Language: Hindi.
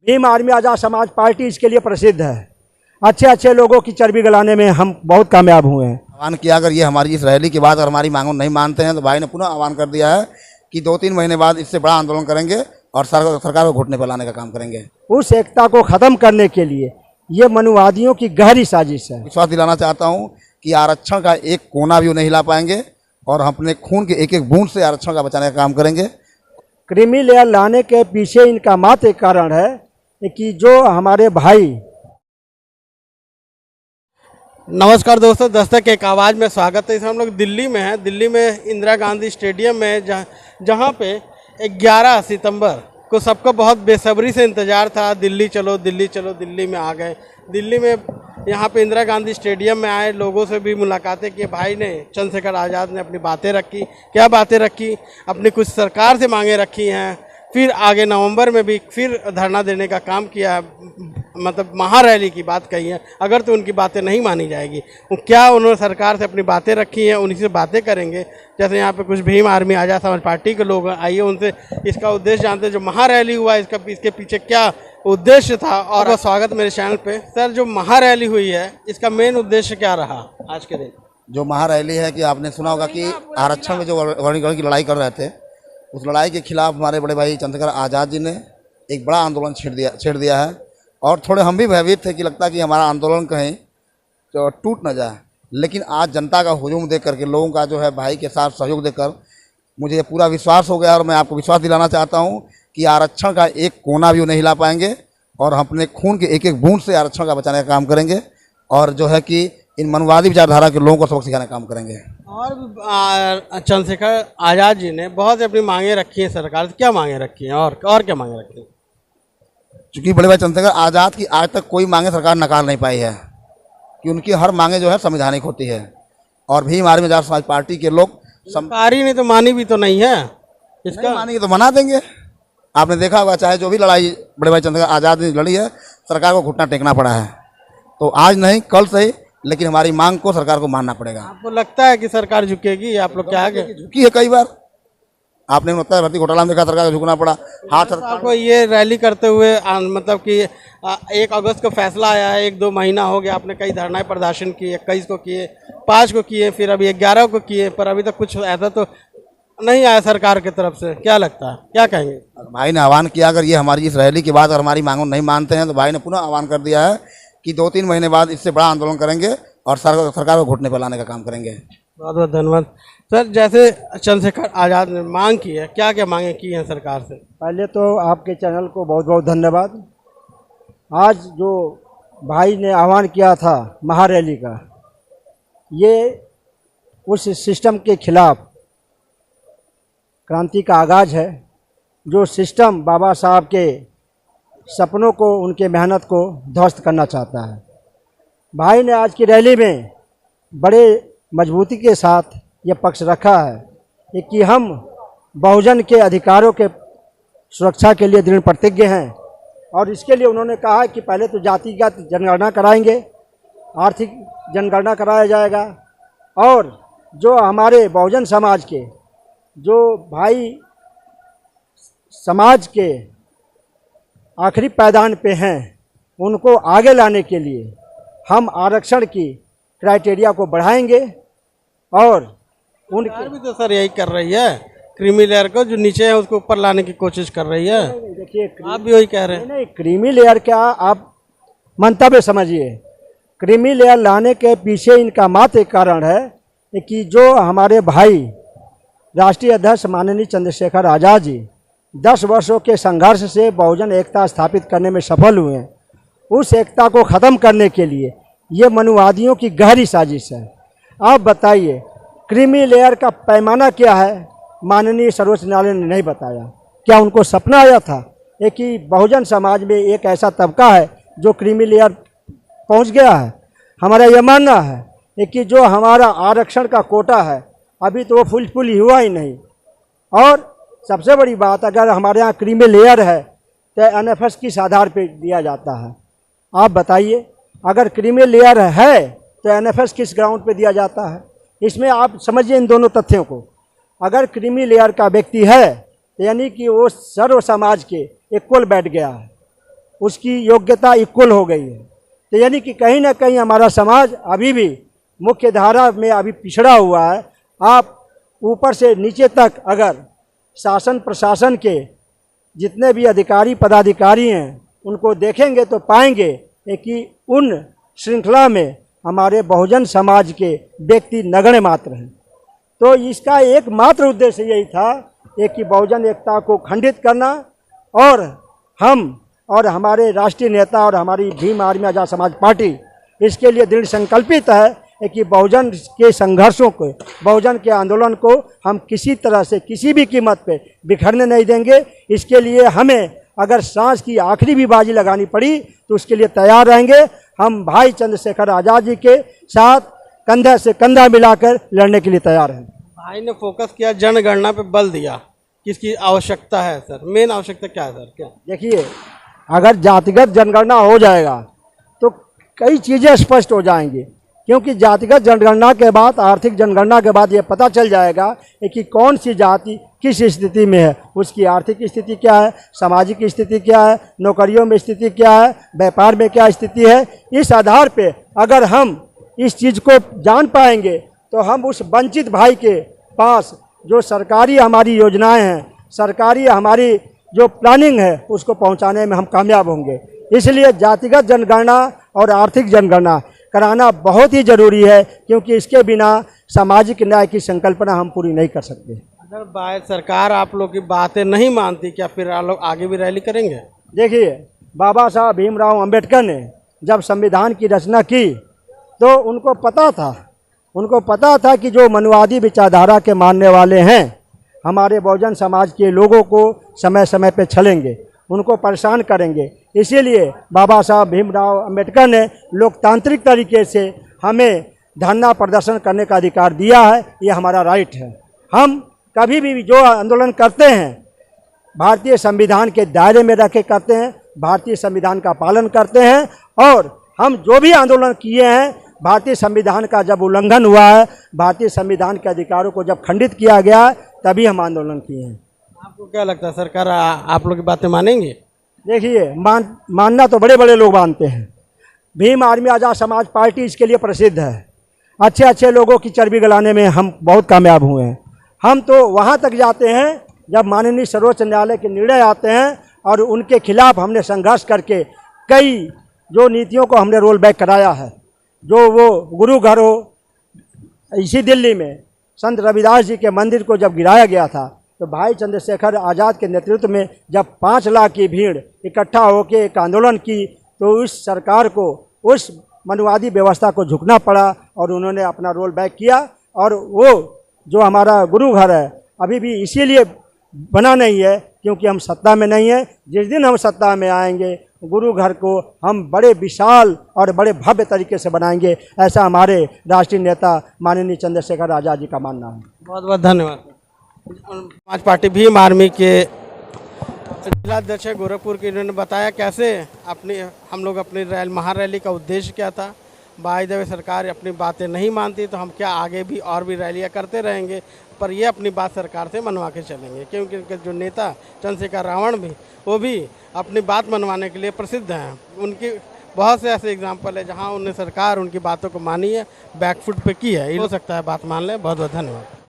भीम आर्मी आज़ाद समाज पार्टी इसके लिए प्रसिद्ध है। अच्छे अच्छे लोगों की चर्बी गलाने में हम बहुत कामयाब हुए हैं। आह्वान किया, अगर ये हमारी इस रैली के बाद अगर हमारी मांगों नहीं मानते हैं तो भाई ने पुनः आह्वान कर दिया है कि 2-3 महीने बाद इससे बड़ा आंदोलन करेंगे और सरकार को घुटने पर लाने का काम करेंगे। उस एकता को ख़त्म करने के लिए ये मनुवादियों की गहरी साजिश है। विश्वास दिलाना चाहता हूँ कि आरक्षण का एक कोना भी वो नहीं हिला पाएंगे और हम अपने खून के एक एक बूंद से आरक्षण का बचाने का काम करेंगे। क्रीमी लेयर लाने के पीछे इनका मात्र एक कारण है कि जो हमारे भाई। नमस्कार दोस्तों, दस्तक एक आवाज़ में स्वागत है। इस हम लोग दिल्ली में हैं। दिल्ली में इंदिरा गांधी स्टेडियम में जहाँ पे 11 सितंबर को सबको बहुत बेसब्री से इंतज़ार था। दिल्ली चलो, दिल्ली चलो। दिल्ली में आ गए। दिल्ली में यहाँ पे इंदिरा गांधी स्टेडियम में आए लोगों से भी मुलाकातें की। भाई ने, चंद्रशेखर आज़ाद ने अपनी बातें रखी। क्या बातें रखी? अपनी कुछ सरकार से मांगे रखी हैं। फिर आगे नवंबर में भी फिर धरना देने का काम किया है, मतलब महारैली की बात कही है। अगर तो उनकी बातें नहीं मानी जाएगी, क्या उन्होंने सरकार से अपनी बातें रखी हैं, उन्हीं से बातें करेंगे। जैसे यहाँ पे कुछ भीम आर्मी आज़ाद समाज पार्टी के लोग आइए, उनसे इसका उद्देश्य जानते हैं। जो महारैली हुआ इसके पीछे क्या उद्देश्य था। और स्वागत मेरे चैनल पे। सर, जो महारैली हुई है इसका मेन उद्देश्य क्या रहा आज के दिन? जो महारैली है कि आपने सुना होगा कि आरक्षण में जो वर्गीकरण की लड़ाई कर रहे थे, उस लड़ाई के खिलाफ हमारे बड़े भाई चंद्रशेखर आज़ाद जी ने एक बड़ा आंदोलन छेड़ दिया है। और थोड़े हम भी भयभीत थे कि लगता कि हमारा आंदोलन कहीं तो टूट न जाए, लेकिन आज जनता का हुजूम देख करके, लोगों का जो है भाई के साथ सहयोग देकर मुझे पूरा विश्वास हो गया। और मैं आपको विश्वास दिलाना चाहता हूँ कि आरक्षण का एक कोना भी वो नहीं हिला पाएंगे और हम अपने खून के एक एक बूंद से आरक्षण का बचाने का काम करेंगे और जो है कि इन मनवादी विचारधारा के लोगों को सबक सिखाने का काम करेंगे। और चंद्रशेखर आज़ाद जी ने बहुत अपनी मांगे रखी हैं सरकार से। क्या मांगे रखी हैं और क्या मांगे रखी हैं? चूँकि बड़े भाई चंद्रशेखर आज़ाद की आज तक कोई मांगे सरकार नकार नहीं पाई है कि उनकी हर मांगे जो है संवैधानिक होती है। और भीम आर्मी आज़ाद समाज पार्टी के लोग सरकारी ने तो मानी भी तो नहीं है। इसका मानेंगे तो मना देंगे। आपने देखा होगा, चाहे जो भी लड़ाई बड़े भाई चंद्रशेखर आज़ाद ने लड़ी है, सरकार को घुटना टेकना पड़ा है। तो आज नहीं, कल से ही, लेकिन हमारी मांग को सरकार को मानना पड़ेगा। आपको लगता है कि सरकार झुकेगी? आप लोग क्या आगे झुकी है कई बार। आपने लगता है भर्ती घोटाला में देखा, सरकार को झुकना पड़ा। हाथ आपको ये रैली करते हुए मतलब कि 1 अगस्त को फैसला आया है, 1-2 महीना हो गया, आपने कई धरना प्रदर्शन किए, 21 को किए, 5 को किए, फिर अभी 11 को किए, पर अभी तक कुछ ऐसा तो नहीं आया सरकार की तरफ से। क्या लगता है, क्या कहेंगे? भाई ने आह्वान किया, अगर ये हमारी इस रैली के बाद अगर हमारी मांगों नहीं मानते हैं तो भाई ने पुनः आह्वान कर दिया है कि 2-3 महीने बाद इससे बड़ा आंदोलन करेंगे और सरकार को घुटने पर लाने का काम करेंगे। बहुत बहुत धन्यवाद सर। जैसे चंद्रशेखर आज़ाद ने मांग की है, क्या क्या मांगे की हैं सरकार से? पहले तो आपके चैनल को बहुत बहुत धन्यवाद। आज जो भाई ने आह्वान किया था महारैली का, ये उस सिस्टम के खिलाफ क्रांति का आगाज़ है। जो सिस्टम बाबा साहब के सपनों को, उनके मेहनत को ध्वस्त करना चाहता है। भाई ने आज की रैली में बड़े मजबूती के साथ ये पक्ष रखा है कि हम बहुजन के अधिकारों के सुरक्षा के लिए दृढ़ प्रतिज्ञ हैं। और इसके लिए उन्होंने कहा कि पहले तो जातिगत जनगणना कराएंगे, आर्थिक जनगणना कराया जाएगा, और जो हमारे बहुजन समाज के, जो भाई समाज के आखिरी पायदान पे हैं, उनको आगे लाने के लिए हम आरक्षण की क्राइटेरिया को बढ़ाएंगे। और उनके भी तो सर यही कर रही है, क्रीमी लेयर को जो नीचे है उसको ऊपर लाने की कोशिश कर रही है। देखिए, आप भी वही कह रहे हैं। नहीं, क्रीमी लेयर क्या आप मंतव्य समझिए। क्रीमी लेयर लाने के पीछे इनका मात्र एक कारण है कि जो हमारे भाई राष्ट्रीय अध्यक्ष माननीय चंद्रशेखर आज़ाद जी 10 वर्षों के संघर्ष से बहुजन एकता स्थापित करने में सफल हुए हैं। उस एकता को ख़त्म करने के लिए ये मनुवादियों की गहरी साजिश है। आप बताइए, क्रीमी लेयर का पैमाना क्या है? माननीय सर्वोच्च न्यायालय ने नहीं बताया। क्या उनको सपना आया था कि बहुजन समाज में एक ऐसा तबका है जो क्रीमी लेयर पहुंच गया है? हमारा यह मानना है कि जो हमारा आरक्षण का कोटा है, अभी तो वो फुल हुआ ही नहीं। और सबसे बड़ी बात, अगर हमारे यहाँ क्रीमी लेयर है तो NFS किस आधार पर दिया जाता है? आप बताइए। अगर क्रीमी लेयर है तो NFS किस ग्राउंड पे दिया जाता है? इसमें आप समझिए इन दोनों तथ्यों को। अगर क्रीमी लेयर का व्यक्ति है तो यानी कि वो सर्व समाज के इक्वल बैठ गया है, उसकी योग्यता इक्वल हो गई है। तो यानी कि कहीं ना कहीं हमारा समाज अभी भी मुख्य धारा में अभी पिछड़ा हुआ है। आप ऊपर से नीचे तक अगर शासन प्रशासन के जितने भी अधिकारी पदाधिकारी हैं उनको देखेंगे तो पाएंगे कि उन श्रृंखला में हमारे बहुजन समाज के व्यक्ति नगण्य मात्र हैं। तो इसका एकमात्र उद्देश्य यही था कि बहुजन एकता को खंडित करना, और हम और हमारे राष्ट्रीय नेता और हमारी भीम आर्मी आजाद समाज पार्टी इसके लिए दृढ़ संकल्पित है कि बहुजन के संघर्षों को, बहुजन के आंदोलन को हम किसी तरह से किसी भी कीमत पे बिखरने नहीं देंगे। इसके लिए हमें अगर सांस की आखिरी भी बाजी लगानी पड़ी तो उसके लिए तैयार रहेंगे। हम भाई चंद्रशेखर आज़ाद जी के साथ कंधा से कंधा मिलाकर लड़ने के लिए तैयार हैं। भाई ने फोकस किया, जनगणना पे बल दिया, किसकी आवश्यकता है सर, मेन आवश्यकता क्या है सर? क्या देखिए, अगर जातिगत जनगणना हो जाएगा तो कई चीज़ें स्पष्ट हो जाएंगी, क्योंकि जातिगत जनगणना के बाद, आर्थिक जनगणना के बाद ये पता चल जाएगा कि कौन सी जाति किस स्थिति में है, उसकी आर्थिक स्थिति क्या है, सामाजिक स्थिति क्या है, नौकरियों में स्थिति क्या है, व्यापार में क्या स्थिति है। इस आधार पे अगर हम इस चीज़ को जान पाएंगे तो हम उस वंचित भाई के पास जो सरकारी हमारी योजनाएं हैं, सरकारी हमारी जो प्लानिंग है, उसको पहुंचाने में हम कामयाब होंगे। इसलिए जातिगत जनगणना और आर्थिक जनगणना कराना बहुत ही ज़रूरी है, क्योंकि इसके बिना सामाजिक न्याय की संकल्पना हम पूरी नहीं कर सकते। अगर भारत सरकार आप लोग की बातें नहीं मानती, क्या फिर आप लोग आगे भी रैली करेंगे? देखिए, बाबा साहब भीमराव अंबेडकर ने जब संविधान की रचना की तो उनको पता था कि जो मनुवादी विचारधारा के मानने वाले हैं हमारे बहुजन समाज के लोगों को समय समय पे छलेंगे, उनको परेशान करेंगे। इसीलिए बाबा साहब भीमराव अंबेडकर ने लोकतांत्रिक तरीके से हमें धरना प्रदर्शन करने का अधिकार दिया है। ये हमारा राइट है। हम कभी भी जो आंदोलन करते हैं भारतीय संविधान के दायरे में रह के करते हैं, भारतीय संविधान का पालन करते हैं, और हम जो भी आंदोलन किए हैं भारतीय संविधान का जब उल्लंघन हुआ है, भारतीय संविधान के अधिकारों को जब खंडित किया गया है, तभी हम आंदोलन किए हैं। आपको क्या लगता है सरकार आप लोग की बातें मानेंगे? देखिए, मानना तो बड़े बड़े लोग मानते हैं। भीम आर्मी आजाद समाज पार्टी इसके लिए प्रसिद्ध है। अच्छे अच्छे लोगों की चर्बी गलाने में हम बहुत कामयाब हुए हैं। हम तो वहाँ तक जाते हैं जब माननीय सर्वोच्च न्यायालय के निर्णय आते हैं, और उनके खिलाफ हमने संघर्ष करके कई जो नीतियों को हमने रोल बैक कराया है। जो वो गुरु घर हो, इसी दिल्ली में संत रविदास जी के मंदिर को जब गिराया गया था, तो भाई चंद्रशेखर आज़ाद के नेतृत्व में जब 5 लाख की भीड़ इकट्ठा होकर एक आंदोलन की, तो उस सरकार को, उस मनुवादी व्यवस्था को झुकना पड़ा, और उन्होंने अपना रोल बैक किया। और वो जो हमारा गुरु घर है अभी भी इसीलिए बना नहीं है क्योंकि हम सत्ता में नहीं है। जिस दिन हम सत्ता में आएंगे, गुरु घर को हम बड़े विशाल और बड़े भव्य तरीके से बनाएंगे, ऐसा हमारे राष्ट्रीय नेता माननीय चंद्रशेखर आज़ाद जी का मानना है। बहुत बहुत धन्यवाद। समाज पार्टी भीम आर्मी के जिलाध्यक्ष गोरखपुर के, इन्होंने बताया कैसे हम लोग अपनी महारैली का उद्देश्य क्या था। बाय द वे सरकार अपनी बातें नहीं मानती तो हम क्या आगे भी और भी रैलियां करते रहेंगे, पर ये अपनी बात सरकार से मनवा के चलेंगे, क्योंकि उनके जो नेता चंद्रशेखर रावण भी, वो भी अपनी बात मनवाने के लिए प्रसिद्ध हैं। उनकी बहुत से ऐसे एग्जाम्पल है जहां उन्हें सरकार उनकी बातों को मानी है, बैकफुट पे की है। हो सकता है बात मान लें। बहुत बहुत धन्यवाद।